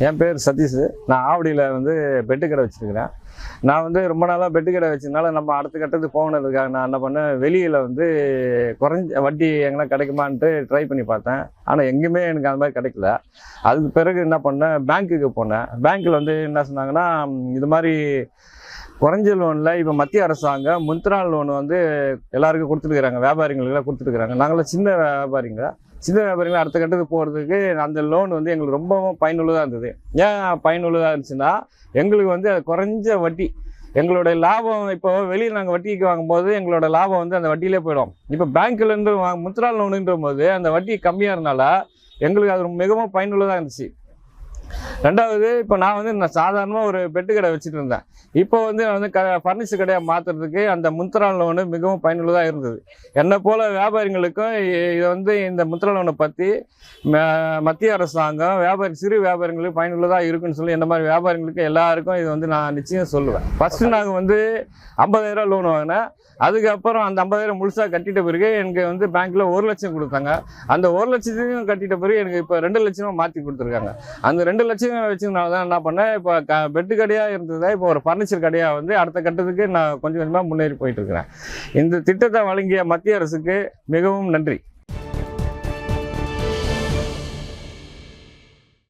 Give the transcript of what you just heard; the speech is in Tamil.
என் பேர் சதீஷ். நான் ஆவடியில் வந்து பெட்டு கடை வச்சுருக்கிறேன். நான் வந்து ரொம்ப நாளாக பெட்டு கடை வச்சதுனால நம்ம அடுத்த கட்டத்துக்கு போகணுன்றதுக்காக நான் என்ன பண்ணேன், வெளியில் வந்து குறைஞ்ச வட்டி எங்கன்னா கிடைக்குமான்ட்டு ட்ரை பண்ணி பார்த்தேன். ஆனால் எங்கேயுமே எனக்கு அந்த மாதிரி கிடைக்கல. அதுக்கு பிறகு என்ன பண்ணேன், பேங்க்குக்கு போனேன். பேங்க்கில் வந்து என்ன சொன்னாங்கன்னா, இது மாதிரி குறைஞ்ச லோனில் இப்போ மத்திய அரசாங்கம் முத்ரா லோன் வந்து எல்லாருக்கும் கொடுத்துருக்குறாங்க, வியாபாரிகளுக்கெல்லாம் கொடுத்துருக்குறாங்க. நாங்களாம் சின்ன வியாபாரிகள் அடுத்த கட்டத்துக்கு போகிறதுக்கு அந்த லோன் வந்து எங்களுக்கு ரொம்பவும் பயனுள்ளதாக இருந்தது. ஏன் பயனுள்ளதாக இருந்துச்சுன்னா, எங்களுக்கு வந்து அது குறைஞ்ச வட்டி. எங்களுடைய லாபம் இப்போ வெளியில் நாங்கள் வட்டிக்கு வாங்கும்போது எங்களோட லாபம் வந்து அந்த வட்டியிலே போயிடும். இப்போ பேங்க்லேருந்து முத்ரா லோனுன்ற போது அந்த வட்டி கம்மியாக இருந்தனால எங்களுக்கு அது மிகவும் பயனுள்ளதாக இருந்துச்சு. ரெண்டாவது, இப்போ நான் வந்து சாதாரணமாக ஒரு பெட்டு கடை வச்சுட்டு இருந்தேன். இப்போ வந்து நான் வந்து ஃபர்னிச்சர் கடையாக மாற்றுறதுக்கு அந்த முத்ரா லோனு மிகவும் பயனுள்ளதாக இருந்தது. என்னை போல் வியாபாரிகளுக்கும் இதை வந்து இந்த முத்ரா லோனை பற்றி மத்திய அரசாங்கம் சிறு வியாபாரிகளுக்கு பயனுள்ளதாக இருக்குன்னு சொல்லி இந்த மாதிரி வியாபாரிகளுக்கு எல்லாருக்கும் இது வந்து நான் நிச்சயம் சொல்லுவேன். ஃபஸ்ட்டு நாங்கள் வந்து 50,000 லோன் வாங்கினேன். அதுக்கப்புறம் அந்த 50,000 முழுசாக கட்டிட்ட பிறகு எனக்கு வந்து பேங்க்கில் 1 லட்சம் கொடுத்தாங்க. அந்த 1 லட்சத்தையும் கட்டிட்ட பிறகு எனக்கு இப்போ 2 லட்சமாக மாற்றி கொடுத்துருக்காங்க. அந்த 2 லட்சம் வச்சுனால தான் என்ன பண்ணேன், இப்போ பெட்டு கடையாக இருந்ததை இப்போ ஒரு ஃபர்னிச்சர் கடையாக வந்து அடுத்த கட்டத்துக்கு நான் கொஞ்சம் கொஞ்சமாக முன்னேறி போயிட்டு இருக்கிறேன். இந்த திட்டத்தை வழங்கிய மத்திய அரசுக்கு மிகவும் நன்றி.